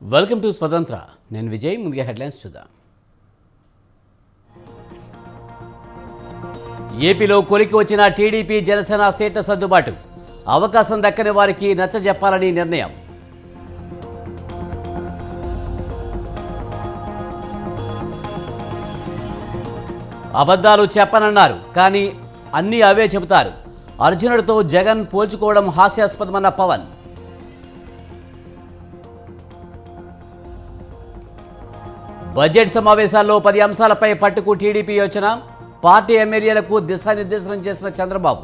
Welcome to స్వతంత్ర. నేను విజయ్. ముందుగా హెడ్లైన్స్ చూద్దాం. ఏపీలో కొలికి వచ్చిన టీడీపీ జనసేన సీట్ల సర్దుబాటు. అవకాశం దక్కని వారికి నచ్చజెప్పాలని నిర్ణయం. అబద్ధాలు చెప్పనన్నారు, కానీ అన్నీ అవే చెబుతారు. అర్జునుడితో జగన్ పోల్చుకోవడం హాస్యాస్పదమన్న పవన్. బడ్జెట్ సమావేశాల్లో 10 అంశాలపై పట్టుకు టీడీపీ యోచన. పార్టీ ఎమ్మెల్యేలకు దిశానిర్దేశనం చేసిన చంద్రబాబు.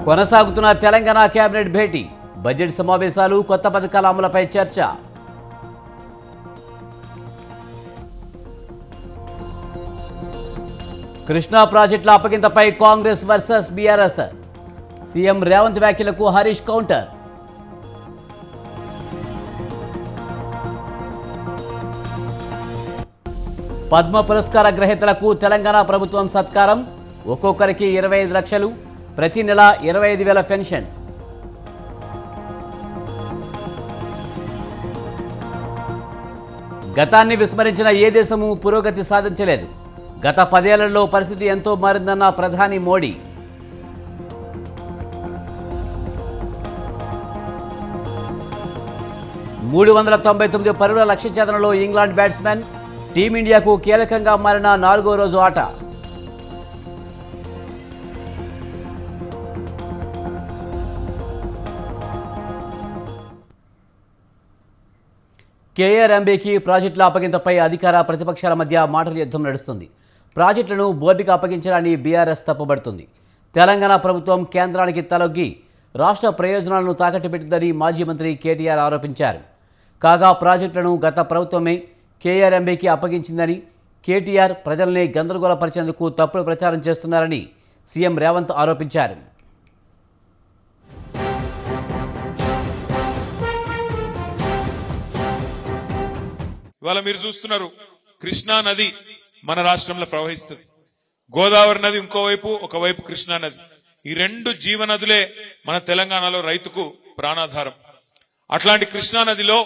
కొనసాగుతున్న తెలంగాణ కేబినెట్ భేటీ. బడ్జెట్ సమావేశాలు, కొత్త పథకాల అమలుపై చర్చ. కృష్ణా ప్రాజెక్టుల అప్పగింతపై కాంగ్రెస్ వర్సెస్ బీఆర్ఎస్. సీఎం రేవంత్ వ్యాఖ్యలకు హరీష్ కౌంటర్. పద్మ పురస్కార గ్రహీతలకు తెలంగాణ ప్రభుత్వం సత్కారం. ఒక్కొక్కరికి 25 లక్షలు, ప్రతి నెల 25,000 పెన్షన్. గతాన్ని విస్మరించిన ఏ దేశము పురోగతి సాధించలేదు. గత 10 ఏళ్లలో పరిస్థితి ఎంతో మారిందన్న ప్రధాని మోడీ. $399 పరుగుల లక్ష్య ఛేదనలో ఇంగ్లాండ్ బ్యాట్స్మెన్. టీమిండియాకు కీలకంగా మారిన 4వ రోజు ఆట. కేఆర్ఎంబీకి ప్రాజెక్టుల అప్పగింతపై అధికార ప్రతిపక్షాల మధ్య మాటల యుద్ధం నడుస్తుంది. ప్రాజెక్టులను బోర్డుకు అప్పగించడాన్ని బీఆర్ఎస్ తప్పుబడుతుంది. తెలంగాణ ప్రభుత్వం కేంద్రానికి తలొగ్గి రాష్ట్ర ప్రయోజనాలను తాకట్టు పెట్టిందని మాజీ మంత్రి కేటీఆర్ ఆరోపించారు. కాగా ప్రాజెక్టులను గత ప్రభుత్వమే కేఆర్ఎంబీకి అప్పగించిందని, కేటీఆర్ ప్రజల్ని గందరగోళపరిచేందుకు తప్పుడు ప్రచారం చేస్తున్నారని సీఎం రేవంత్ ఆరోపించారు. ఇవాళ మీరు చూస్తున్నారు, కృష్ణా నది మన రాష్ట్రంలో ప్రవహిస్తుంది. గోదావరి నది ఇంకోవైపు, ఒకవైపు కృష్ణా నది. ఈ 2 జీవనదులే మన తెలంగాణలో రైతుకు ప్రాణాధారం. అట్లాంటి కృష్ణా నదిలో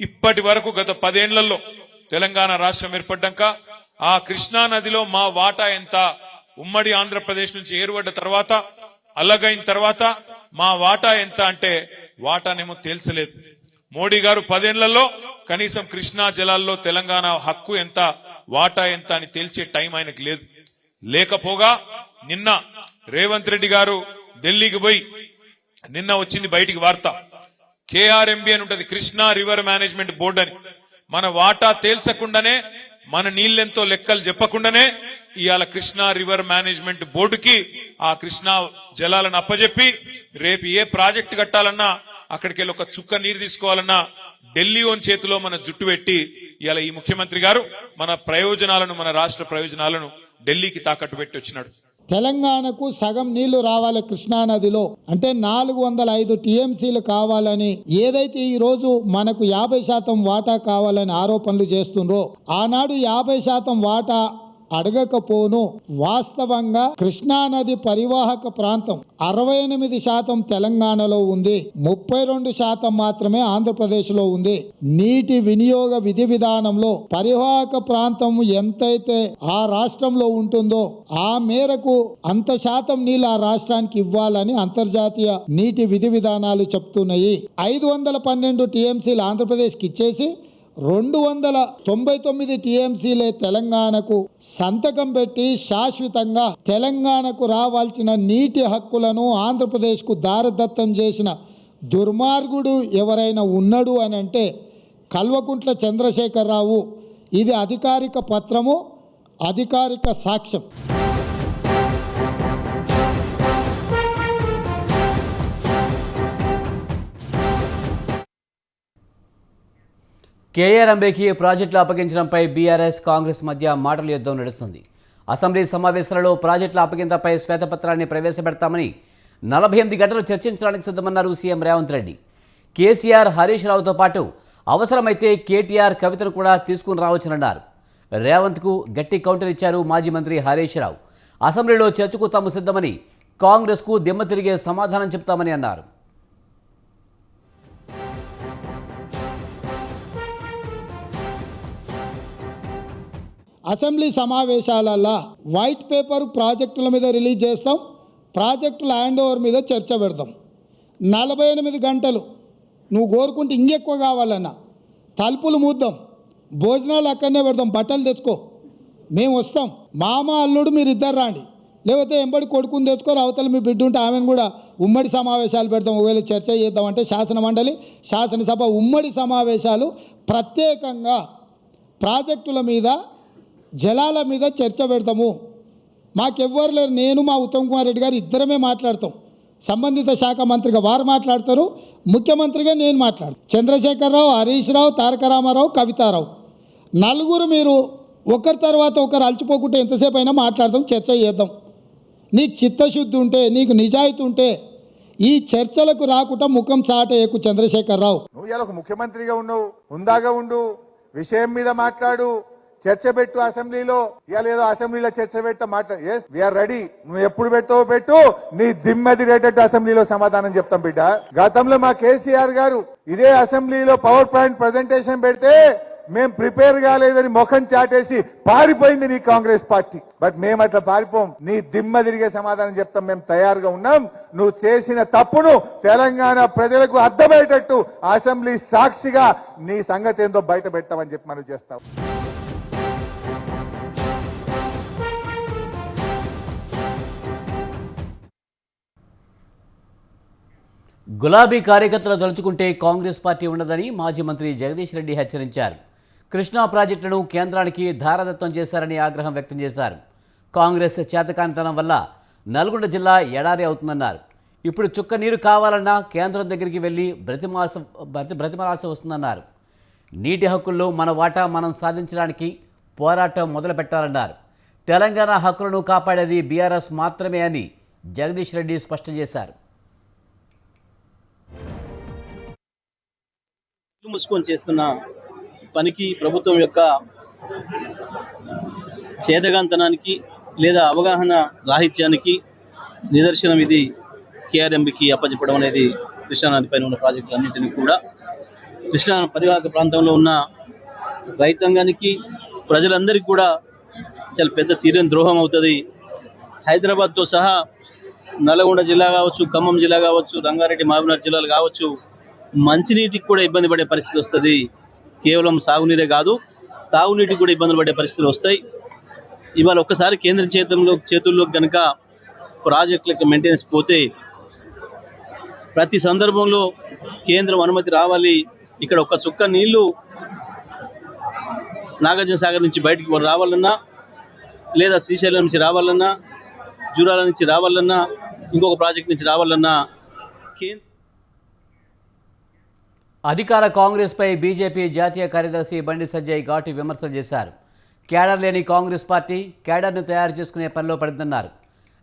ఇప్పటి వరకు గత 10 ఏళ్లలో తెలంగాణ రాష్ట్రం ఏర్పడ్డాక ఆ కృష్ణా నదిలో మా వాటా ఎంత, ఉమ్మడి ఆంధ్రప్రదేశ్ నుంచి ఏర్పడ్డ తర్వాత, అల్లగైన తర్వాత మా వాటా ఎంత అంటే వాటానేమో తేల్చలేదు. మోడీ గారు 10 ఏళ్లలో కనీసం కృష్ణా జలాల్లో తెలంగాణ హక్కు ఎంత, వాటా ఎంత అని తేల్చే టైం ఆయనకు లేదు. లేకపోగా నిన్న రేవంత్ రెడ్డి గారు ఢిల్లీకి పోయి, నిన్న వచ్చింది బయటికి వార్త, కేఆర్ఎంబీ అని ఉంటది, కృష్ణా రివర్ మేనేజ్మెంట్ బోర్డు అని. మన వాటా తేల్చకుండానే, మన నీళ్ళెంతో లెక్కలు చెప్పకుండానే ఇవాళ కృష్ణా రివర్ మేనేజ్మెంట్ బోర్డుకి ఆ కృష్ణా జలాలను అప్పజెప్పి రేపు ఏ ప్రాజెక్ట్ కట్టాలన్నా, అక్కడికి వెళ్ళి ఒక చుక్క నీరు తీసుకోవాలన్నా ఢిల్లీ ఓన్ చేతిలో మన జుట్టు పెట్టి ఇవాళ ఈ ముఖ్యమంత్రి గారు మన ప్రయోజనాలను, మన రాష్ట్ర ప్రయోజనాలను ఢిల్లీకి తాకట్టు పెట్టి వచ్చినాడు. తెలంగాణకు సగం నీళ్లు రావాలి కృష్ణానదిలో అంటే 405 టీఎంసీలు కావాలని ఏదైతే ఈ రోజు మనకు 50% వాటా కావాలని ఆరోపణలు చేస్తుండ్రో, ఆనాడు 50% వాటా అడగకపోను. వాస్తవంగా కృష్ణానది పరివాహక ప్రాంతం 68% తెలంగాణలో ఉంది, 32% మాత్రమే ఆంధ్రప్రదేశ్లో ఉంది. నీటి వినియోగ విధి విధానంలో పరివాహక ప్రాంతం ఎంతైతే ఆ రాష్ట్రంలో ఉంటుందో ఆ మేరకు అంత శాతం నీళ్ళు ఆ రాష్ట్రానికి ఇవ్వాలని అంతర్జాతీయ నీటి విధి విధానాలు చెప్తున్నాయి. 512 టీఎంసీలు ఆంధ్రప్రదేశ్కి ఇచ్చేసి 299 టీఎంసీలే తెలంగాణకు సంతకం పెట్టి శాశ్వతంగా తెలంగాణకు రావాల్సిన నీటి హక్కులను ఆంధ్రప్రదేశ్కు దారదత్తం చేసిన దుర్మార్గుడు ఎవరైనా ఉన్నాడు అని అంటే కల్వకుంట్ల చంద్రశేఖరరావు. ఇది అధికారిక పత్రము, అధికారిక సాక్ష్యం. కేఆర్ఎంబీకి ప్రాజెక్టులు అప్పగించడంపై బీఆర్ఎస్, కాంగ్రెస్ మధ్య మాటల యుద్ధం నడుస్తుంది. అసెంబ్లీ సమావేశాలలో ప్రాజెక్టుల అప్పగింతపై శ్వేతపత్రాన్ని ప్రవేశపెడతామని 48 గంటలు చర్చించడానికి సిద్ధమన్నారు సీఎం రేవంత్ రెడ్డి. కేసీఆర్, హరీష్ రావుతో పాటు అవసరమైతే కేటీఆర్, కవితను కూడా తీసుకుని రావచ్చునన్నారు. రేవంత్కు గట్టి కౌంటర్ ఇచ్చారు మాజీ మంత్రి హరీష్ రావు. అసెంబ్లీలో చర్చకు తాము సిద్ధమని, కాంగ్రెస్కు దిమ్మ తిరిగే సమాధానం చెప్తామని అన్నారు. అసెంబ్లీ సమావేశాలలో వైట్ పేపర్ ప్రాజెక్టుల మీద రిలీజ్ చేస్తాం, ప్రాజెక్టుల హ్యాండ్ ఓవర్ మీద చర్చ పెడతాం. 48 గంటలు నువ్వు కోరుకుంటే ఇంకెక్కువ కావాలన్నా తలుపులు మూద్దాం, భోజనాలు అక్కడనే పెడదాం, బట్టలు తెచ్చుకో, మేము వస్తాం. మామ అల్లుడు మీరు ఇద్దరు రాండి, లేకపోతే ఎంబడి కొడుకుని తెచ్చుకోరు, అవతల మీ బిడ్డ ఉంటే ఆమెను కూడా ఉమ్మడి సమావేశాలు పెడతాం. ఒకవేళ చర్చ చేద్దామంటే శాసన మండలి, శాసనసభ ఉమ్మడి సమావేశాలు ప్రత్యేకంగా ప్రాజెక్టుల మీద, జలాల మీద చర్చ పెడతాము. మాకెవ్వరు లేరు, నేను మా ఉత్తమ్ కుమార్ రెడ్డి గారు ఇద్దరమే మాట్లాడతాం. సంబంధిత శాఖ మంత్రిగా వారు మాట్లాడతారు, ముఖ్యమంత్రిగా నేను మాట్లాడతాను. చంద్రశేఖరరావు, హరీష్ రావు, తారక రామారావు, కవితారావు, నలుగురు మీరు ఒకరి తర్వాత ఒకరు అలచిపోకుంటే ఎంతసేపు అయినా మాట్లాడదాం, చర్చ చేద్దాం. నీకు చిత్తశుద్ధి ఉంటే, నీకు నిజాయితీ ఉంటే ఈ చర్చలకు రాకుండా ముఖం చాటేయకు చంద్రశేఖరరావు. నువ్వు ఇలా ఒక ముఖ్యమంత్రిగా ఉన్నావు, హుందాగా ఉండు, విషయం మీద మాట్లాడు, చర్చ పెట్టు అసెంబ్లీలో. ఇవాళ ఏదో అసెంబ్లీలో చర్చ పెట్ట మాట్లాడు. Yes we are ready. నువ్వు ఎప్పుడు పెట్టావో పెట్టు, నీ దిమ్మదిరేటట్టు అసెంబ్లీలో సమాధానం చెప్తాం బిడ్డ. గతంలో మా కేసీఆర్ గారు ఇదే అసెంబ్లీలో పవర్ పాయింట్ ప్రజెంటేషన్ పెడితే మేం ప్రిపేర్ కాలేదని ముఖం చాటేసి పారిపోయింది నీ కాంగ్రెస్ పార్టీ. బట్ మేము అట్లా పారిపోం, నీ దిమ్మ తిరిగే సమాధానం చెప్తాం. మేము తయారుగా ఉన్నాం. నువ్వు చేసిన తప్పును తెలంగాణ ప్రజలకు అర్థమయ్యేటట్టు అసెంబ్లీ సాక్షిగా నీ సంగతి ఏందో బయట పెట్టామని చెప్పి మనం చేస్తాం. గులాబీ కార్యకర్తలు తలుచుకుంటే కాంగ్రెస్ పార్టీ ఉండదని మాజీ మంత్రి జగదీష్ రెడ్డి హెచ్చరించారు. కృష్ణా ప్రాజెక్టును కేంద్రానికి ధారాదత్తం చేశారని ఆగ్రహం వ్యక్తం చేశారు. కాంగ్రెస్ చేతకానితనం వల్ల నల్గొండ జిల్లా ఎడారి అవుతుందన్నారు. ఇప్పుడు చుక్క నీరు కావాలన్నా కేంద్రం దగ్గరికి వెళ్ళి బ్రతిమలాల్సి వస్తుందన్నారు. నీటి హక్కుల్లో మన వాటా మనం సాధించడానికి పోరాటం మొదలు పెట్టాలన్నారు. తెలంగాణ హక్కులను కాపాడేది బీఆర్ఎస్ మాత్రమే అని జగదీష్ రెడ్డి స్పష్టం చేశారు. మూసుకొని చేస్తున్న పనికి, ప్రభుత్వం యొక్క చేదగాంతనానికి లేదా అవగాహన రాహిత్యానికి నిదర్శనం ఇది కేఆర్ఎంబికి అప్పచెప్పడం అనేది. కృష్ణానది పైన ఉన్న ప్రాజెక్టులన్నింటినీ కూడా కృష్ణా పరివాహక ప్రాంతంలో ఉన్న రైతాంగానికి, ప్రజలందరికీ కూడా చాలా పెద్ద తీరని ద్రోహం అవుతుంది. హైదరాబాద్తో సహా నల్గొండ జిల్లా కావచ్చు, ఖమ్మం జిల్లా కావచ్చు, రంగారెడ్డి, మహబూబ్నగర్ జిల్లాలు కావచ్చు, మంచినీటికి కూడా ఇబ్బంది పడే పరిస్థితి వస్తుంది. కేవలం సాగునీరే కాదు, తాగునీటికి కూడా ఇబ్బందులు పడే పరిస్థితులు వస్తాయి. ఇవాళ ఒక్కసారి కేంద్ర చేతుల్లో కనుక ప్రాజెక్టులకు మెయింటెనెన్స్ పోతే ప్రతి సందర్భంలో కేంద్రం అనుమతి రావాలి. ఇక్కడ ఒక్క చుక్క నీళ్లు నాగార్జున సాగర్ నుంచి బయటికి రావాలన్నా, లేదా శ్రీశైలం నుంచి రావాలన్నా, జూరాల నుంచి రావాలన్నా, ఇంకొక ప్రాజెక్ట్ నుంచి రావాలన్నా అధికార కాంగ్రెస్పై బీజేపీ జాతీయ కార్యదర్శి బండి సంజయ్ ఘాటు విమర్శలు చేశారు. కేడర్ లేని కాంగ్రెస్ పార్టీ కేడర్ను తయారు చేసుకునే పనిలో పడిందన్నారు.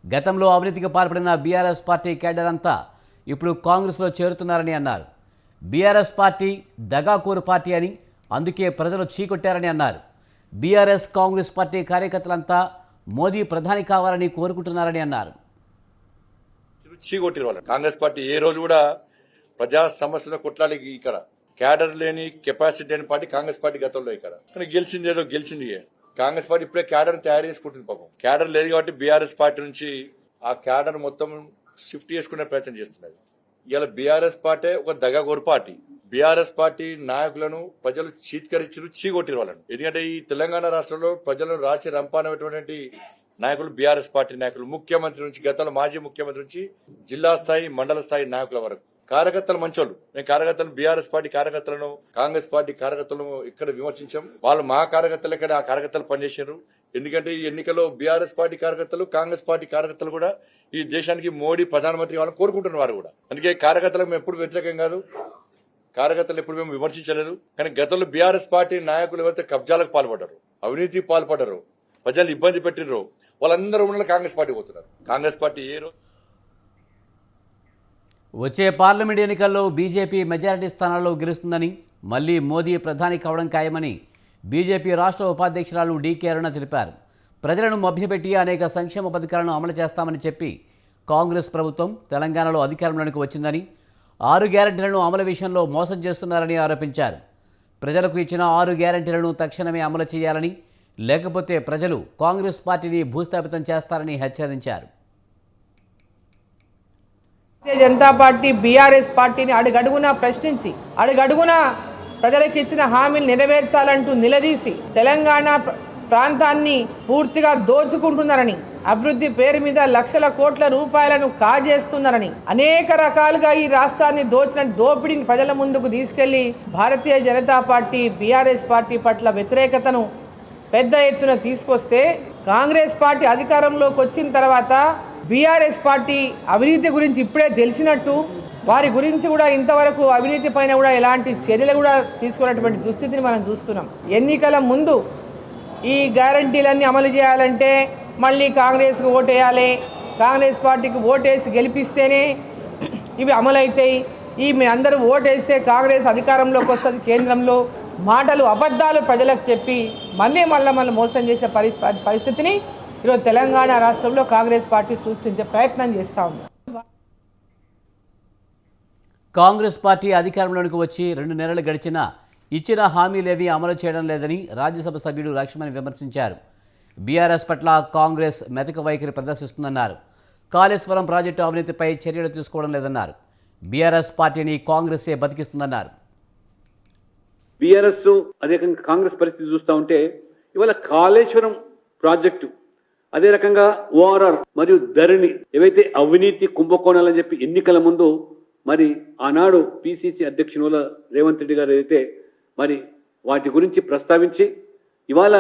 గతంలో అవినీతికి పాల్పడిన బీఆర్ఎస్ పార్టీ కేడర్ అంతా ఇప్పుడు కాంగ్రెస్లో చేరుతున్నారని అన్నారు. బీఆర్ఎస్ పార్టీ దగాకోరు పార్టీ అని, అందుకే ప్రజలు చీకొట్టారని అన్నారు. బీఆర్ఎస్ కాంగ్రెస్ పార్టీ కార్యకర్తలంతా మోదీ ప్రధాని కావాలని కోరుకుంటున్నారని అన్నారు. చీకొట్టిన వాళ్ళు కాంగ్రెస్ పార్టీ ఏ రోజు కూడా ప్రజా సమస్యల కొట్లాడి ఇక్కడ క్యాడర్ లేని కెపాసిటీ లేని పార్టీ కాంగ్రెస్ పార్టీ గతంలో ఇక్కడ కానీ గెలిచింది ఏదో గెలిచింది. కాంగ్రెస్ పార్టీ ఇప్పుడే క్యాడర్ తయారు చేసుకుంటుంది. పాపం క్యాడర్ లేదు కాబట్టి బీఆర్ఎస్ పార్టీ నుంచి ఆ క్యాడర్ మొత్తం షిఫ్ట్ చేసుకునే ప్రయత్నం చేస్తున్నది. ఇలా బీఆర్ఎస్ పార్టీ ఒక దగాగోరు పార్టీ. బీఆర్ఎస్ పార్టీ నాయకులను ప్రజలు చీత్కరించారు, చీకొట్టిన వాళ్ళను. ఎందుకంటే ఈ తెలంగాణ రాష్ట్రంలో ప్రజలను రాసి రంపానటువంటి నాయకులు బీఆర్ఎస్ పార్టీ నాయకులు, ముఖ్యమంత్రి నుంచి, గతంలో మాజీ ముఖ్యమంత్రి నుంచి జిల్లా స్థాయి, మండల స్థాయి నాయకుల వరకు. కార్యకర్తలు మంచోళ్ళు. మేము కార్యకర్తలు, బీఆర్ఎస్ పార్టీ కార్యకర్తలను, కాంగ్రెస్ పార్టీ కార్యకర్తలను ఇక్కడ విమర్శించాం. వాళ్ళు మా కార్యకర్తలు ఇక్కడ ఆ కార్యకర్తలు పనిచేశారు. ఎందుకంటే ఈ ఎన్నికల్లో బీఆర్ఎస్ పార్టీ కార్యకర్తలు, కాంగ్రెస్ పార్టీ కార్యకర్తలు కూడా ఈ దేశానికి మోడీ ప్రధానమంత్రి కావాలని కోరుకుంటున్న వారు కూడా. అందుకే కార్యకర్తలకు మేము ఎప్పుడు వ్యతిరేకం కాదు, కార్యకర్తలు ఎప్పుడు మేము విమర్శించలేదు. కానీ గతంలో బీఆర్ఎస్ పార్టీ నాయకులు ఎవరైతే కబ్జాలకు పాల్పడ్డారు, అవినీతికి పాల్పడ్డారు, ప్రజలు ఇబ్బంది పెట్టినరు, వాళ్ళందరూ ఉన్న కాంగ్రెస్ పార్టీ పోతున్నారు. కాంగ్రెస్ పార్టీ వచ్చే పార్లమెంట్ ఎన్నికల్లో బీజేపీ మెజారిటీ స్థానాల్లో గెలుస్తుందని, మళ్లీ మోదీ ప్రధాని కావడం ఖాయమని బీజేపీ రాష్ట్ర ఉపాధ్యక్షురాలు డీకే అరుణ తెలిపారు. ప్రజలను మభ్యపెట్టి అనేక సంక్షేమ పథకాలను అమలు చేస్తామని చెప్పి కాంగ్రెస్ ప్రభుత్వం తెలంగాణలో అధికారంలోకి వచ్చిందని, 6 గ్యారెంటీలను అమలు విషయంలో మోసం చేస్తున్నారని ఆరోపించారు. ప్రజలకు ఇచ్చిన 6 గ్యారెంటీలను తక్షణమే అమలు చేయాలని, లేకపోతే ప్రజలు కాంగ్రెస్ పార్టీని భూస్థాపితం చేస్తారని హెచ్చరించారు. భారతీయ జనతా పార్టీ బీఆర్ఎస్ పార్టీని అడుగడుగునా ప్రశ్నించి అడుగడుగునా ప్రజలకు ఇచ్చిన హామీలు నెరవేర్చాలంటూ నిలదీసి తెలంగాణ ప్రాంతాన్ని పూర్తిగా దోచుకుంటున్నారని, అభివృద్ధి పేరు మీద లక్షల కోట్ల రూపాయలను కాజేస్తున్నారని, అనేక రకాలుగా ఈ రాష్ట్రాన్ని దోచిన దోపిడీని ప్రజల ముందుకు తీసుకెళ్లి Bharatiya Janata party BRS party పట్ల వ్యతిరేకతను పెద్ద ఎత్తున తీసుకొస్తే, కాంగ్రెస్ పార్టీ అధికారంలోకి వచ్చిన తర్వాత బీఆర్ఎస్ పార్టీ అవినీతి గురించి ఇప్పుడే తెలిసినట్టు, వారి గురించి కూడా ఇంతవరకు అవినీతి పైన కూడా ఎలాంటి చర్యలు కూడా తీసుకున్నటువంటి దుస్థితిని మనం చూస్తున్నాం. ఎన్నికల ముందు ఈ గ్యారంటీలన్నీ అమలు చేయాలంటే మళ్ళీ కాంగ్రెస్కి ఓటేయాలి, కాంగ్రెస్ పార్టీకి ఓటేసి గెలిపిస్తేనే ఇవి అమలవుతాయి, మీ అందరూ ఓటేస్తే కాంగ్రెస్ అధికారంలోకి వస్తుంది కేంద్రంలో, మాటలు అబద్ధాలు ప్రజలకు చెప్పి మళ్ళీ మోసం చేసే పరిస్థితిని ఈరోజు తెలంగాణ రాష్ట్రంలో కాంగ్రెస్ పార్టీ సృష్టించే ప్రయత్నం చేస్తూ ఉంది. కాంగ్రెస్ పార్టీ అధికారంలోకి వచ్చి 2 నెలలు గడిచినా ఇచ్చిన హామీలేవీ అమలు చేయడం లేదని రాజ్యసభ సభ్యుడు లక్ష్మణ్ విమర్శించారు. బీఆర్ఎస్ పట్ల కాంగ్రెస్ మెతక వైఖరి ప్రదర్శిస్తుందన్నారు. కాళేశ్వరం ప్రాజెక్టు అవినీతిపై చర్యలు తీసుకోవడం లేదన్నారు. బీఆర్ఎస్ పార్టీని కాంగ్రెసే బతికిస్తుందన్నారు. బీఆర్ఎస్ అదే రకంగా కాంగ్రెస్ పరిస్థితి చూస్తూ ఉంటే ఇవాళ కాళేశ్వరం ప్రాజెక్టు, అదే రకంగా ఓఆర్ఆర్ మరియు ధరణి ఏవైతే అవినీతి కుంభకోణాలని చెప్పి ఎన్నికల ముందు మరి ఆనాడు పిసిసి అధ్యక్షుల రేవంత్ రెడ్డి గారు అయితే మరి వాటి గురించి ప్రస్తావించి ఇవాళ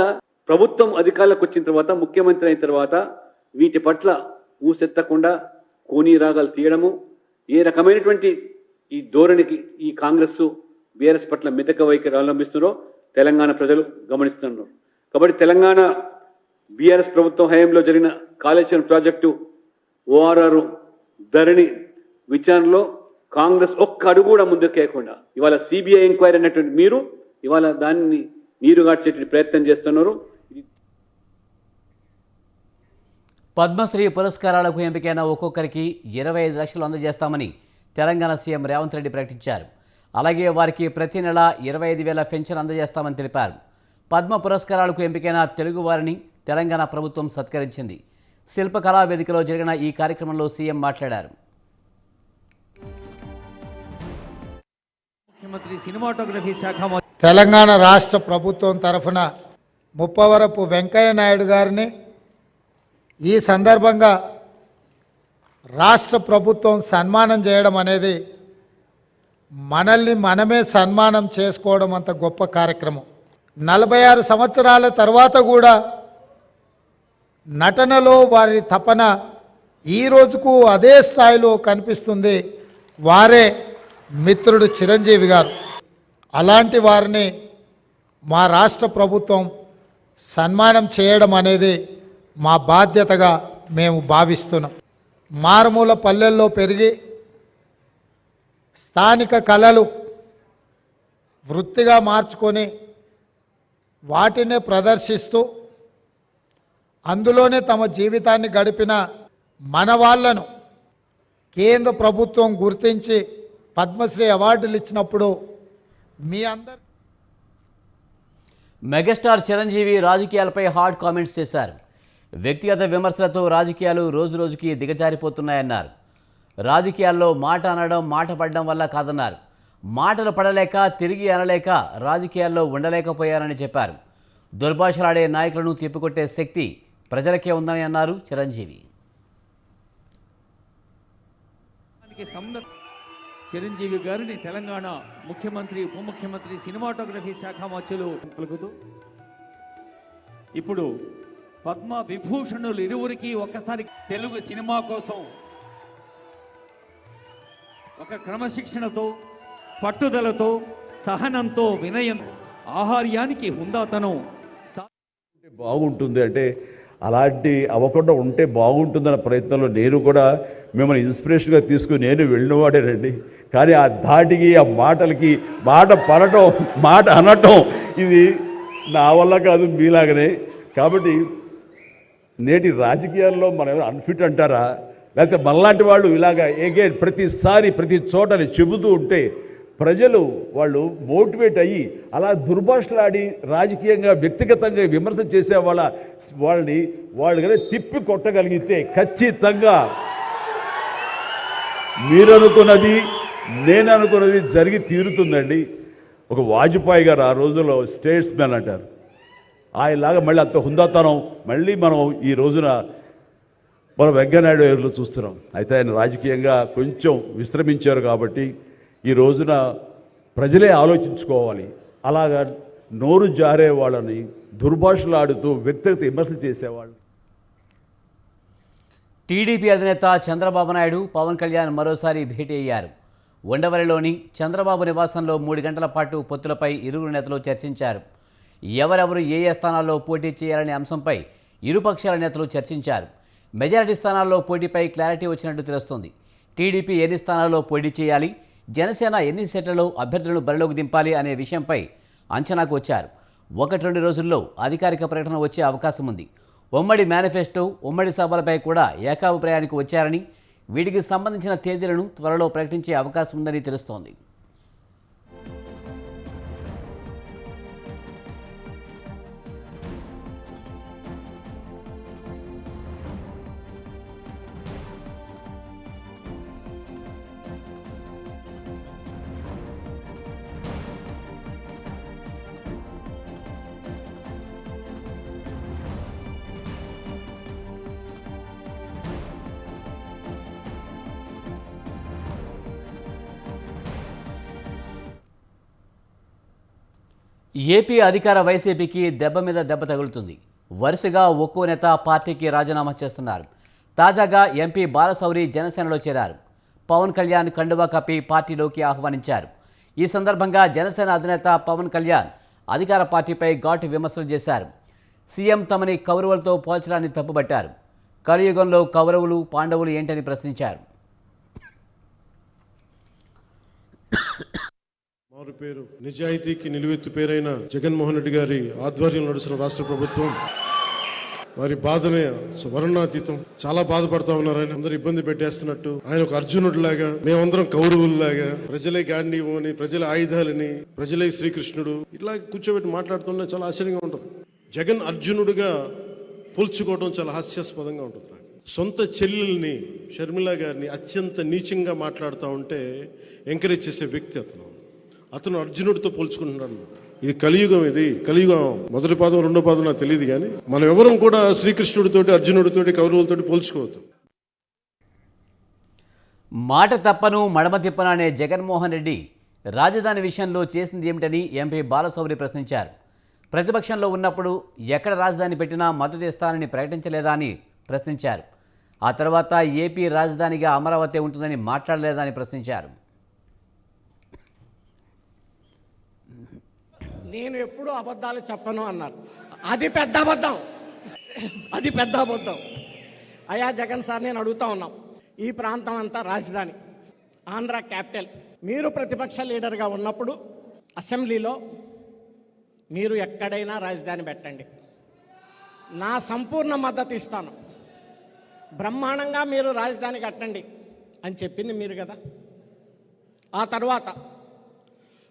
ప్రభుత్వం అధికారులకు వచ్చిన తర్వాత, ముఖ్యమంత్రి అయిన తర్వాత వీటి పట్ల ఊసెత్తకుండా కోనీ రాగాలు తీయడము, ఏ రకమైనటువంటి ఈ ధోరణికి ఈ కాంగ్రెస్ బీఆర్ఎస్ పట్ల మితక వైఖరి అవలంబిస్తున్నారో తెలంగాణ ప్రజలు గమనిస్తున్నారు. కాబట్టి తెలంగాణ బీఆర్ఎస్ ప్రభుత్వం హయాంలో జరిగిన కాళేశ్వరం ప్రాజెక్టు, ఓఆర్ఆర్, ధరణి విచారణలో కాంగ్రెస్ ఒక్క అడుగు కూడా ముందుకు వేయకుండా ఇవాళ సిబిఐ ఎంక్వైరీ అన్నటువంటి మీరు ఇవాళ దాన్ని నీరుగార్చేటువంటి ప్రయత్నం చేస్తున్నారు. పద్మశ్రీ పురస్కారాలకు ఎంపికైన ఒక్కొక్కరికి 25 లక్షలు అందజేస్తామని తెలంగాణ సీఎం రేవంత్ రెడ్డి ప్రకటించారు. అలాగే వారికి ప్రతి నెల 25,000 పెన్షన్ అందజేస్తామని తెలిపారు. పద్మ పురస్కారాలకు ఎంపికైన తెలుగు వారిని తెలంగాణ ప్రభుత్వం సత్కరించింది. శిల్పకళా వేదికలో జరిగిన ఈ కార్యక్రమంలో సీఎం మాట్లాడారు. తెలంగాణ రాష్ట్ర ప్రభుత్వం తరఫున ముప్పవరపు వెంకయ్య నాయుడు గారిని ఈ సందర్భంగా రాష్ట్ర ప్రభుత్వం సన్మానం చేయడం అనేది మనల్ని మనమే సన్మానం చేసుకోవడం అంత గొప్ప కార్యక్రమం. 46 సంవత్సరాల తర్వాత కూడా నటనలో వారి తపన ఈ రోజుకు అదే స్థాయిలో కనిపిస్తుంది. వారే మిత్రుడు చిరంజీవి గారు. అలాంటి వారిని మా రాష్ట్ర ప్రభుత్వం సన్మానం చేయడం అనేది మా బాధ్యతగా మేము భావిస్తున్నాం. మారుమూల పల్లెల్లో పెరిగి స్థానిక కళలు వృత్తిగా మార్చుకొని వాటినే ప్రదర్శిస్తూ అందులోనే తమ జీవితాన్ని గడిపిన మన వాళ్లను కేంద్ర ప్రభుత్వం గుర్తించి పద్మశ్రీ అవార్డులు ఇచ్చినప్పుడు మీ అందరు మెగాస్టార్ చిరంజీవి రాజకీయాలపై హాట్ కామెంట్స్ చేశారు. వ్యక్తిగత విమర్శలతో రాజకీయాలు రోజురోజుకి దిగజారిపోతున్నాయన్నారు. రాజకీయాల్లో మాట అనడం, మాట పడడం వల్ల కాదన్నారు. మాటలు పడలేక, తిరిగి అనలేక రాజకీయాల్లో ఉండలేకపోయారని చెప్పారు. దుర్భాషలాడే నాయకులను తిప్పికొట్టే శక్తి ప్రజలకే ఉందని అన్నారు చిరంజీవి. చిరంజీవి గారిని తెలంగాణ ముఖ్యమంత్రి, ఉప ముఖ్యమంత్రి, సినిమాటోగ్రఫీ శాఖ మంత్రులు పలుకుతూ ఇప్పుడు పద్మ విభూషణులు ఇరువురికి ఒక్కసారి తెలుగు సినిమా కోసం ఒక క్రమశిక్షణతో, పట్టుదలతో, సహనంతో, వినయం, ఆహార్యానికి హుందాతనం బాగుంటుంది అంటే అలాంటి అవ్వకుండా ఉంటే బాగుంటుందన్న ప్రయత్నంలో నేను కూడా మిమ్మల్ని ఇన్స్పిరేషన్గా తీసుకుని నేను వెళ్ళినవాడేనండి. కానీ ఆ ధాటికి, ఆ మాటలకి, మాట పడటం, మాట అనటం ఇది నా వల్ల కాదు, మీలాగనే. కాబట్టి నేటి రాజకీయాల్లో మనం అన్ఫిట్ అంటారా, లేకపోతే మనలాంటి వాళ్ళు ఇలాగా ఎగైన్ ప్రతిసారి ప్రతి చోటని చెబుతూ ఉంటే ప్రజలు వాళ్ళు మోటివేట్ అయ్యి అలా దుర్భాషలాడి రాజకీయంగా వ్యక్తిగతంగా విమర్శ చేసే వాళ్ళని కానీ తిప్పి కొట్టగలిగితే ఖచ్చితంగా మీరనుకున్నది నేను అనుకున్నది జరిగి తీరుతుందండి. ఒక వాజ్పేయి గారు ఆ రోజుల్లో స్టేట్స్ మ్యాన్ అంటారు. ఆయనలాగా మళ్ళీ అంత హుందాతనం మళ్ళీ మనం ఈ రోజున మనం వెంకయ్యనాయుడు గారిలో చూస్తున్నాం. అయితే ఆయన రాజకీయంగా కొంచెం విశ్రమించారు కాబట్టి ఈ రోజున ప్రజలే ఆలోచించుకోవాలి. అలాగా నోరు జారే వాళ్ళని, దుర్భాషలాడుతూ వ్యక్తిగత విమర్శలు చేసేవాళ్ళు. టీడీపీ అధినేత చంద్రబాబు నాయుడు, పవన్ కళ్యాణ్ మరోసారి భేటీ అయ్యారు. ఉండవల్లిలోని చంద్రబాబు నివాసంలో 3 గంటల పాటు పొత్తులపై ఇరువురు నేతలు చర్చించారు. ఎవరెవరు ఏ స్థానాల్లో పోటీ చేయాలనే అంశంపై ఇరుపక్షాల నేతలు చర్చించారు. మెజారిటీ స్థానాల్లో పోటీపై క్లారిటీ వచ్చినట్టు తెలుస్తోంది. టీడీపీ ఎన్ని స్థానాల్లో పోటీ చేయాలి, జనసేన ఎన్ని సీట్లలో అభ్యర్థులను బరిలోకి దింపాలి అనే విషయంపై అంచనాకు వచ్చారు. 1-2 రోజుల్లో అధికారిక ప్రకటన వచ్చే అవకాశం ఉంది. ఉమ్మడి మేనిఫెస్టో, ఉమ్మడి సభలపై కూడా ఏకాభిప్రాయానికి వచ్చారని, వీటికి సంబంధించిన తేదీలను త్వరలో ప్రకటించే అవకాశం ఉందని తెలుస్తోంది. ఏపీ అధికార వైసీపీకి దెబ్బ మీద దెబ్బ తగులుతుంది. వరుసగా ఒక్కో నేత పార్టీకి రాజీనామా చేస్తున్నారు. తాజాగా ఎంపీ బాలశౌరి జనసేనలో చేరారు. పవన్ కళ్యాణ్ కండువా కప్పి పార్టీలోకి ఆహ్వానించారు. ఈ సందర్భంగా జనసేన అధినేత పవన్ కళ్యాణ్ అధికార పార్టీపై ఘాటు విమర్శలు చేశారు. సీఎం తమని కౌరవులతో పోల్చడాన్ని తప్పుబట్టారు. కలియుగంలో కౌరవులు, పాండవులు ఏంటని ప్రశ్నించారు. మారు పేరు నిజాయితీకి నిలువెత్తు పేరైన జగన్మోహన్ రెడ్డి గారి ఆధ్వర్యంలో నడుస్తున్న రాష్ట్ర ప్రభుత్వం వారి బాధనే వర్ణాతీతం. చాలా బాధపడతా ఉన్నారు. ఆయన అందరూ ఇబ్బంది పెట్టేస్తున్నట్టు, ఆయన ఒక అర్జునుడు లాగా, మేమందరం కౌరవుల్లాగా, ప్రజలే గాంధీవు అని, ప్రజల ఆయుధాలని, ప్రజలే శ్రీకృష్ణుడు, ఇట్లా కూర్చోబెట్టి మాట్లాడుతున్నా చాలా ఆశ్చర్యంగా ఉంటుంది. జగన్ అర్జునుడిగా పోల్చుకోవడం చాలా హాస్యాస్పదంగా ఉంటుంది. సొంత చెల్లెల్ని షర్మిల గారిని అత్యంత నీచంగా మాట్లాడుతూ ఉంటే ఎంకరేజ్ చేసే వ్యక్తి అతను అర్జునుడితో పోల్చుకుంటున్నాడు. ఇది కలియుగం. ఇది కలియుగం. మొదటి పాదం రెండో పాదం నాకు తెలియదు, కానీ మనం ఎవరం కూడా శ్రీకృష్ణుడితోటి, అర్జునుడితోటి, కౌరవులతోటి పోల్చుకోవద్దు. మాట తప్పను మడమ తిప్పను అనే జగన్మోహన్ రెడ్డి రాజధాని విషయంలో చేసింది ఏమిటని ఎంపీ బాలశౌరి ప్రశ్నించారు. ప్రతిపక్షంలో ఉన్నప్పుడు ఎక్కడ రాజధాని పెట్టినా మద్దతు ఇస్తానని ప్రకటించలేదా అని ప్రశ్నించారు. ఆ తర్వాత ఏపీ రాజధానిగా అమరావతి ఉంటుందని మాట్లాడలేదా అని ప్రశ్నించారు. నేను ఎప్పుడూ అబద్ధాలు చెప్పను అన్నారు. అది పెద్ద అబద్ధం, అది పెద్ద అబద్ధం. అయ్యా జగన్ సార్, నేను అడుగుతా ఉన్నాం, ఈ ప్రాంతం అంతా రాజధాని, ఆంధ్ర క్యాపిటల్. మీరు ప్రతిపక్ష లీడర్గా ఉన్నప్పుడు అసెంబ్లీలో మీరు ఎక్కడైనా రాజధాని పెట్టండి, నా సంపూర్ణ మద్దతు ఇస్తాను, బ్రహ్మాండంగా మీరు రాజధాని కట్టండి అని చెప్పింది మీరు కదా. ఆ తర్వాత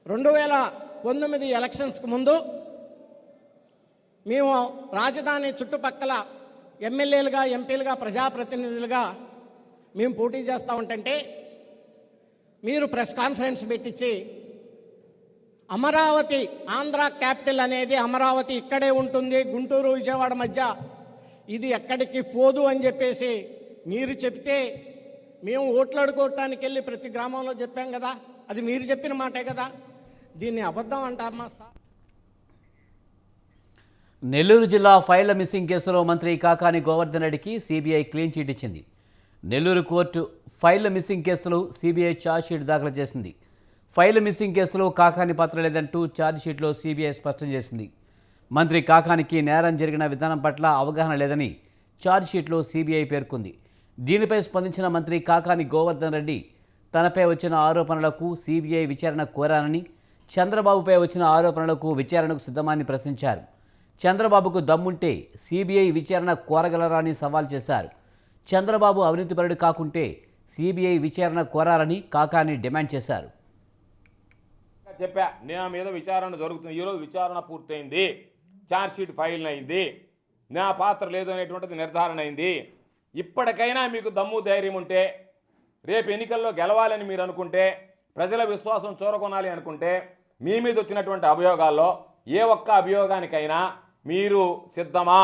2019 ఎలక్షన్స్కి ముందు మేము రాజధాని చుట్టుపక్కల ఎమ్మెల్యేలుగా, ఎంపీలుగా, ప్రజాప్రతినిధులుగా మేము పోటీ చేస్తూ ఉంటుంటే మీరు ప్రెస్ కాన్ఫరెన్స్ పెట్టించి అమరావతి, ఆంధ్ర క్యాపిటల్ అనేది అమరావతి ఇక్కడే ఉంటుంది, గుంటూరు విజయవాడ మధ్య, ఇది ఎక్కడికి పోదు అని చెప్పేసి మీరు చెప్తే మేము ఓట్లాడుకోవటానికి వెళ్ళి ప్రతి గ్రామంలో చెప్పాం కదా. అది మీరు చెప్పిన మాటే కదా. దీన్ని అబద్ధం అంటామా సార్? నెల్లూరు జిల్లా ఫైళ్ల మిస్సింగ్ కేసులో మంత్రి కాకాని గోవర్ధన్ రెడ్డికి సిబిఐ క్లీన్ చిట్ ఇచ్చింది. నెల్లూరు కోర్టు ఫైళ్ల మిస్సింగ్ కేసులో సిబిఐ ఛార్జ్షీట్ దాఖలు చేసింది. ఫైళ్ల మిస్సింగ్ కేసులో కాకాని పాత్ర లేదంటూ ఛార్జ్షీట్లో సిబిఐ స్పష్టం చేసింది. మంత్రి కాకానికి నేరం జరిగిన విధానం పట్ల అవగాహన లేదని ఛార్జ్షీట్లో సిబిఐ పేర్కొంది. దీనిపై స్పందించిన మంత్రి కాకాని గోవర్ధన్ రెడ్డి తనపై వచ్చిన ఆరోపణలకు సిబిఐ విచారణ కోరానని, చంద్రబాబుపై వచ్చిన ఆరోపణలకు విచారణకు సిద్ధమని ప్రశ్నించారు. చంద్రబాబుకు దమ్ముంటే సిబిఐ విచారణ కోరగలరా అని సవాల్ చేశారు. చంద్రబాబు అవినీతిపరుడు కాకుంటే సిబిఐ విచారణ కోరాలని కాకాని డిమాండ్ చేశారు. చెప్పా నా మీద విచారణ జరుగుతుంది. ఈరోజు విచారణ పూర్తయింది, ఛార్జ్షీట్ ఫైల్ అయింది, నా పాత్ర లేదు అనేటువంటిది నిర్ధారణ అయింది. ఇప్పటికైనా మీకు దమ్ము ధైర్యం ఉంటే, రేపు ఎన్నికల్లో గెలవాలని మీరు అనుకుంటే, ప్రజల విశ్వాసం చూరగొనాలి అనుకుంటే, మీ మీద వచ్చినటువంటి అభియోగాల్లో ఏ ఒక్క అభియోగానికైనా మీరు సిద్ధమా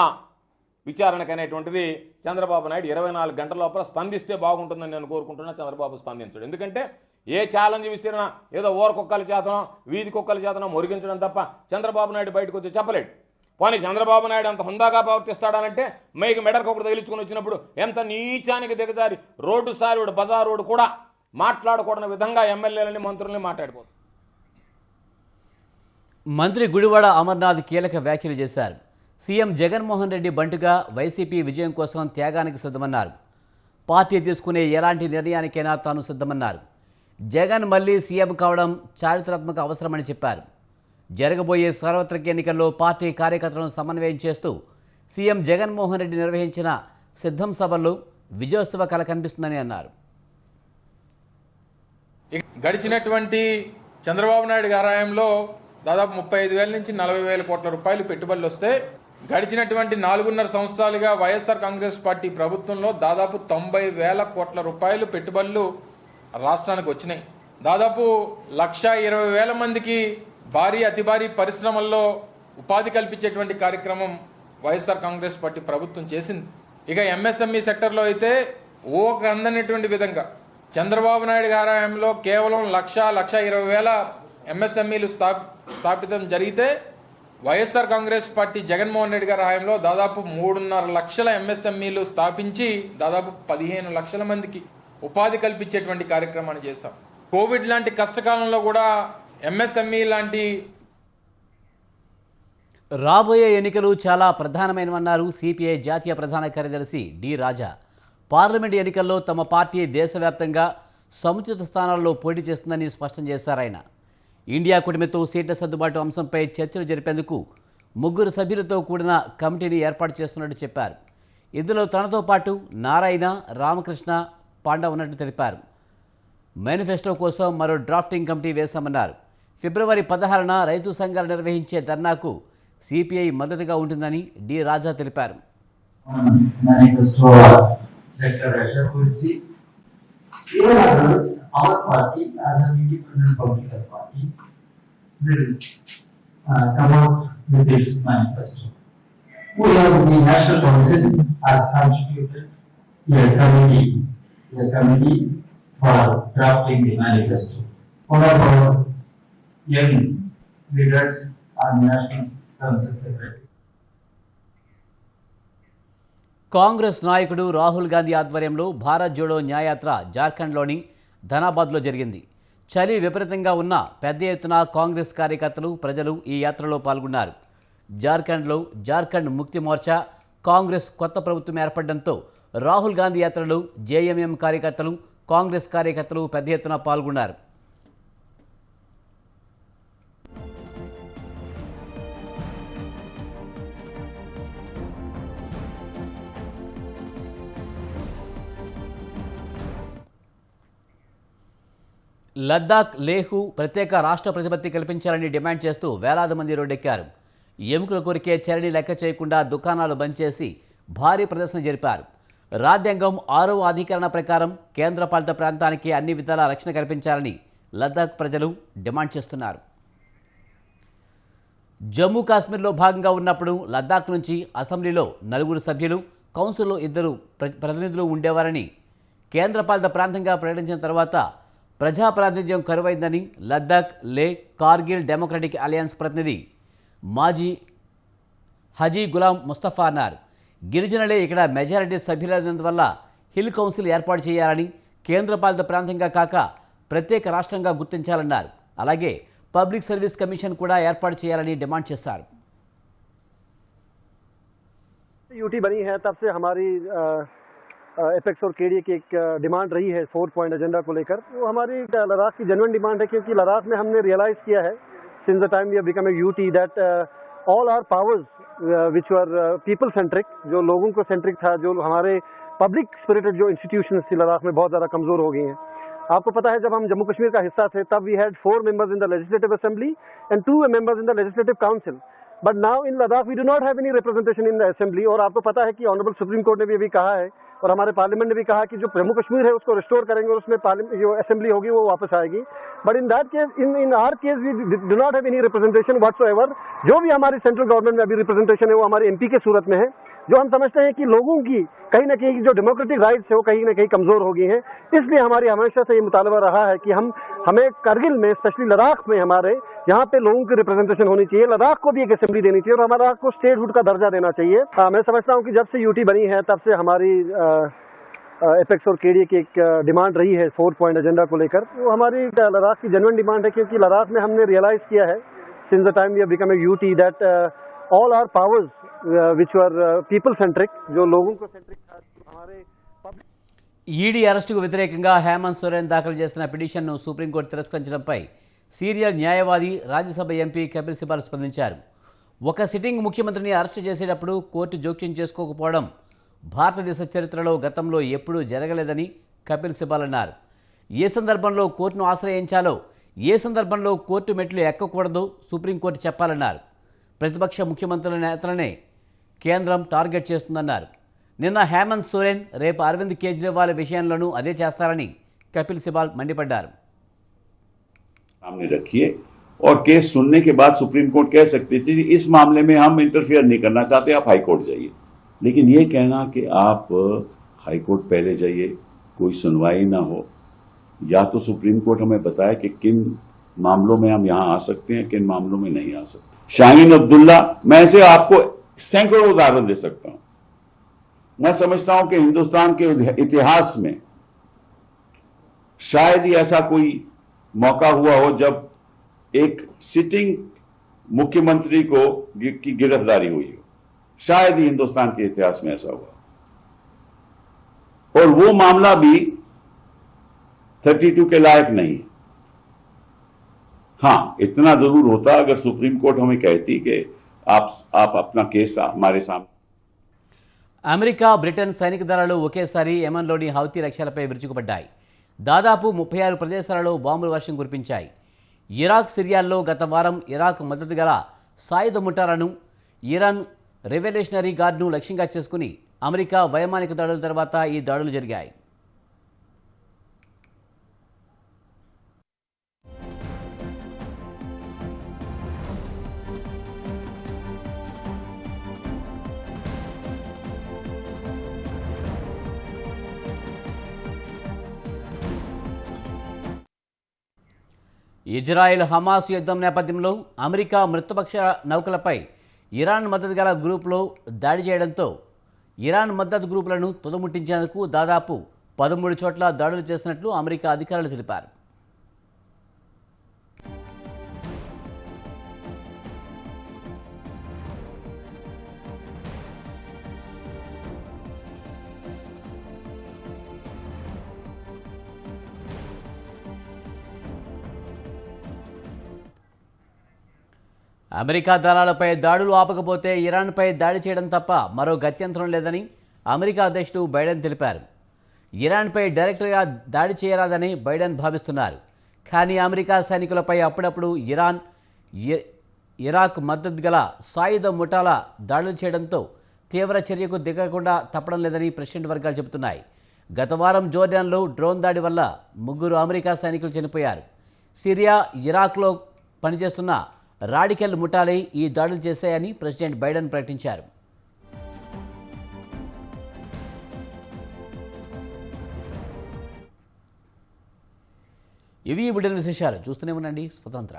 విచారణకు అనేటువంటిది చంద్రబాబు నాయుడు 24 గంటల లోపల స్పందిస్తే బాగుంటుందని నేను కోరుకుంటున్నా. చంద్రబాబు స్పందించడు. ఎందుకంటే ఏ ఛాలెంజ్ విసిరినా ఏదో ఊరకొక్కల చేతనో వీధి కుక్కల చేతనో మురిగించడం తప్ప చంద్రబాబు నాయుడు బయటకు వచ్చి చెప్పలేడు. పోనీ చంద్రబాబు నాయుడు అంత హుందాగా ప్రవర్తిస్తాడనంటే మైకి మెడకొకటి తగిలించుకుని వచ్చినప్పుడు ఎంత నీచానికి దిగజారి రోడ్డు సారుడు బజారోడు కూడా మాట్లాడకూడని విధంగా ఎమ్మెల్యేలని మంత్రుల్ని మాట్లాడిపోతారు. మంత్రి గుడివాడ అమర్నాథ్ కీలక వ్యాఖ్యలు చేశారు. సీఎం జగన్మోహన్ రెడ్డి బంటుగా వైసీపీ విజయం కోసం త్యాగానికి సిద్ధమన్నారు. పార్టీ తీసుకునే ఎలాంటి నిర్ణయానికైనా తాను సిద్ధమన్నారు. జగన్ మళ్లీ సీఎం కావడం చారిత్రాత్మక అవసరమని చెప్పారు. జరగబోయే సార్వత్రిక ఎన్నికల్లో పార్టీ కార్యకర్తలను సమన్వయం చేస్తూ సీఎం జగన్మోహన్ రెడ్డి నిర్వహించిన సిద్ధం సభల్లో విజయోత్సవ కళ కనిపిస్తుందని అన్నారు. గడిచినటువంటి చంద్రబాబు నాయుడు గారి హయాంలో దాదాపు 35,000 నుంచి 40,000 కోట్ల రూపాయలు పెట్టుబడులు వస్తే, గడిచినటువంటి 4.5 సంవత్సరాలుగా వైఎస్ఆర్ కాంగ్రెస్ పార్టీ ప్రభుత్వంలో దాదాపు 90,000 కోట్ల రూపాయలు పెట్టుబడులు రాష్ట్రానికి వచ్చినాయి. దాదాపు 1,20,000 మందికి భారీ అతి భారీ పరిశ్రమల్లో ఉపాధి కల్పించేటువంటి కార్యక్రమం వైఎస్ఆర్ కాంగ్రెస్ పార్టీ ప్రభుత్వం చేసింది. ఇక ఎంఎస్ఎంఈ సెక్టర్లో అయితే అందనటువంటి విధంగా చంద్రబాబు నాయుడు గారి హయాంలో కేవలం 1,20,000 ఎంఎస్ఎంఈలు స్థాపితం జరిగితే, వైఎస్ఆర్ కాంగ్రెస్ పార్టీ జగన్మోహన్ రెడ్డి గారి హయాంలో దాదాపు 3.5 లక్షల ఎంఎస్ఎంఈలు స్థాపించి దాదాపు 15 లక్షల మందికి ఉపాధి కల్పించేటువంటి కార్యక్రమాన్ని చేశాం. కోవిడ్ లాంటి కష్టకాలంలో కూడా ఎంఎస్ఎంఈ లాంటి రాబోయే ఎన్నికలు చాలా ప్రధానమైనవన్నారు సిపిఐ జాతీయ ప్రధాన కార్యదర్శి డి రాజా. పార్లమెంట్ ఎన్నికల్లో తమ పార్టీ దేశవ్యాప్తంగా సముచిత స్థానాల్లో పోటీ చేస్తుందని స్పష్టం చేశారాయన. ఇండియా కూటమితో సీట్ల సర్దుబాటు అంశంపై చర్చలు జరిపేందుకు 3 సభ్యులతో కూడిన కమిటీని ఏర్పాటు చేస్తున్నట్టు చెప్పారు. ఇందులో తనతో పాటు నారాయణ, రామకృష్ణ, పాండా ఉన్నట్టు తెలిపారు. మేనిఫెస్టో కోసం మరో డ్రాఫ్టింగ్ కమిటీ వేశామన్నారు. ఫిబ్రవరి 16న రైతు సంఘాలు నిర్వహించే ధర్నాకు సిపిఐ మద్దతుగా ఉంటుందని డి రాజా తెలిపారు. for drafting the manifesto. One of our young leaders are National Council Secretary. Congress నాయకుడు రాహుల్ గాంధీ ఆధ్వర్యంలో భారత్ జోడో న్యాయయాత్ర జార్ఖండ్లోని ధనాబాద్లో జరిగింది. చలి విపరీతంగా ఉన్న పెద్ద ఎత్తున కాంగ్రెస్ కార్యకర్తలు, ప్రజలు ఈ యాత్రలో పాల్గొన్నారు. జార్ఖండ్లో జార్ఖండ్ ముక్తి మోర్చా, కాంగ్రెస్ కొత్త ప్రభుత్వం ఏర్పడడంతో రాహుల్ గాంధీ యాత్రలో జేఎంఎం కార్యకర్తలు, కాంగ్రెస్ కార్యకర్తలు పెద్ద ఎత్తున పాల్గొన్నారు. లద్దాఖ్, లేహు ప్రత్యేక రాష్ట్ర ప్రతిపత్తి కల్పించాలని డిమాండ్ చేస్తూ వేలాది మంది రోడ్డెక్కారు. ఎముకలు కొరికే చలిని లెక్క చేయకుండా దుకాణాలు బంద్ చేసి భారీ ప్రదర్శన జరిపారు. రాజ్యాంగం 6వ అధికరణ ప్రకారం కేంద్రపాలిత ప్రాంతానికి అన్ని విధాల రక్షణ కల్పించాలని లద్దాఖ్ ప్రజలు డిమాండ్ చేస్తున్నారు. జమ్మూ కాశ్మీర్లో భాగంగా ఉన్నప్పుడు లద్దాఖ్ నుంచి అసెంబ్లీలో 4 సభ్యులు, కౌన్సిల్లో 2 ప్రతినిధులు ఉండేవారని, కేంద్రపాలిత ప్రాంతంగా ప్రకటించిన తర్వాత ప్రజా ప్రాతినిధ్యం కరువైందని లద్దాఖ్, లే, కార్గిల్ డెమోక్రటిక్ అలయన్స్ ప్రతినిధి మాజీ హజీ గులాం ముస్తఫా అన్నారు. గిరిజనులే ఇక్కడ మెజారిటీ సభ్యులైనందువల్ల హిల్ కౌన్సిల్ ఏర్పాటు చేయాలని, కేంద్రపాలిత ప్రాంతంగా కాక ప్రత్యేక రాష్ట్రంగా గుర్తించాలన్నారు. అలాగే పబ్లిక్ సర్వీస్ కమిషన్ కూడా ఏర్పాటు చేయాలని డిమాండ్ చేశారు. यूटी बनी है तब से हमारी एपेक्स और केडीए की एक डिमांड रही है 4 पॉइंट एजेंडा को लेकर, वो हमारी लद्दाख की जेन्युइन डिमांड है, क्योंकि लद्दाख में हमने रियलाइज किया है since the time we have become a UT that all our powers which were people centric, जो लोगों को सेंट्रिक था, जो हमारे पब्लिक स्पिरिटेड जो इंस्टीट्यूशंस थी लद्दाख में बहुत ज़्यादा कमज़ोर हो गई हैं। आपको पता है जब हम जम्मू कश्मीर का हिस्सा थे तब we had 4 members in the legislative assembly and 2 members in the legislative council, but now in Ladakh we do not have any representation in the assembly। और आपको पता है कि ऑनरेबल सुप्रीम कोर्ट ने भी अभी कहा है और हमारे पार्लियामेंट ने भी कहा कि जो जम्मू कश्मीर है उसको रिस्टोर करेंगे और उसमें जो असेंबली होगी वो वापस आएगी, but in that case in our case we do not have any representation whatsoever. जो भी हमारी सेंट्रल गवर्नमेंट में अभी रिप्रेजेंटेशन है वो हमारे एमपी के सूरत में है, जो हम समझते हैं कि लोगों की कहीं ना कहीं जो डेमोक्रेटिक राइट्स है वो कहीं ना कहीं कमजोर हो गई हैं। इसलिए हमारी हमेशा से ये मुतालबा रहा है कि हमें करगिल में, स्पेशली लद्दाख में, हमारे यहाँ पे लोगों की रिप्रेजेंटेशन होनी चाहिए, लद्दाख को भी एक असेंबली देनी चाहिए और हमारा को स्टेटहुड का दर्जा देना चाहिए। मैं समझता हूँ कि जब से यूटी बनी है तब से हमारी एपेक्स और केडीए की एक डिमांड रही है 4 पॉइंट एजेंडा को लेकर, वो हमारी लद्दाख की जेन्युइन डिमांड है, क्योंकि लद्दाख में हमने रियलाइज किया है since the time we have become a UT that all our powers which were people centric, जो लोगों को सेंट्रिक था, हमारे ఈడీ అరెస్టుకు వ్యతిరేకంగా హేమంత్ సోరెన్ దాఖలు చేసిన పిటిషన్ను సుప్రీంకోర్టు తిరస్కరించడంపై సీనియర్ న్యాయవాది రాజ్యసభ ఎంపీ కపిల్ సిబాల్ స్పందించారు. ఒక సిట్టింగ్ ముఖ్యమంత్రిని అరెస్టు చేసేటప్పుడు కోర్టు జోక్యం చేసుకోకపోవడం భారతదేశ చరిత్రలో గతంలో ఎప్పుడూ జరగలేదని కపిల్ సిబాల్ అన్నారు. ఏ సందర్భంలో కోర్టును ఆశ్రయించాలో, ఏ సందర్భంలో కోర్టు మెట్లు ఎక్కకూడదో సుప్రీంకోర్టు చెప్పాలన్నారు. ప్రతిపక్ష ముఖ్యమంత్రుల నేతలనే కేంద్రం టార్గెట్ చేస్తుందన్నారు. నిన్న హేమంత్ సోరెన్, రేపు అరవింద్ కేజ్రీవాల్ విషయంలోనూ అదే చేస్తారని కపిల్ సిబాల్ మండిపడ్డారు. सामने रखिए और केस सुनने के बाद सुप्रीम कोर्ट कह सकती थी इस मामले में हम इंटरफियर नहीं करना चाहते, आप हाई कोर्ट जाइए। लेकिन ये कहना कि आप हाई कोर्ट पहले जाइए, कोई सुनवाई ना हो, या तो सुप्रीम कोर्ट हमें बताए कि किन मामलों में हम यहां आ सकते हैं, किन मामलों में नहीं आ सकते। शाहीन अब्दुल्ला, मैं ऐसे आपको सैकड़ों उदाहरण दे सकता हूं। मैं समझता हूं कि हिंदुस्तान के इतिहास में शायद ही ऐसा कोई मौका हुआ हो जब एक सिटिंग मुख्यमंत्री की गिरफ्तारी हुई हो। शायद ही हिंदुस्तान के इतिहास में ऐसा हुआ, और वो मामला भी 32 के लायक नहीं। हां, इतना जरूर होता अगर सुप्रीम कोर्ट हमें कहती कि आप अपना केस हमारे सामने। అమెరికా, బ్రిటన్ సైనిక దళాలు ఒకేసారి యెమెన్లోని హౌతీ లక్ష్యాలపై విరుచుకుపడ్డాయి. దాదాపు 36 ప్రదేశాలలో బాంబుల వర్షం కురిపించాయి. ఇరాక్, సిరియాల్లో గత వారం ఇరాక్ మద్దతు గల సాయుధ ముఠాలను, ఇరాన్ రెవల్యూషనరీ గార్డ్ను లక్ష్యంగా చేసుకుని అమెరికా వైమానిక దాడుల తర్వాత ఈ దాడులు జరిగాయి. ఇజ్రాయెల్ హమాస్ యుద్ధం నేపథ్యంలో అమెరికా మిత్రపక్ష నౌకలపై ఇరాన్ మద్దతు గల గ్రూపులో దాడి చేయడంతో ఇరాన్ మద్దతు గ్రూపులను తుదముట్టించేందుకు దాదాపు 13 చోట్ల దాడులు చేసినట్లు అమెరికా అధికారులు తెలిపారు. అమెరికా దళాలపై దాడులు ఆపకపోతే ఇరాన్పై దాడి చేయడం తప్ప మరో గత్యంతరం లేదని అమెరికా అధ్యక్షుడు బైడెన్ తెలిపారు. ఇరాన్పై డైరెక్ట్గా దాడి చేయరాదని బైడెన్ భావిస్తున్నారు. కానీ అమెరికా సైనికులపై అప్పుడప్పుడు ఇరాక్ మద్దతు గల సాయుధ ముఠాల దాడులు చేయడంతో తీవ్ర చర్యకు దిగకుండా తప్పడం లేదని ప్రెసిడెంట్ వర్గాలు చెబుతున్నాయి. గత వారం జోర్డాన్లో డ్రోన్ దాడి వల్ల 3 అమెరికా సైనికులు చనిపోయారు. సిరియా, ఇరాక్లో పనిచేస్తున్న రాడికల్ ముఠాలే ఈ దాడులు చేశాయని ప్రెసిడెంట్ బైడెన్ ప్రకటించారు. ఇవి బులెటిన్ విశేషాలు. చూస్తూనే ఉండండి స్వతంత్ర.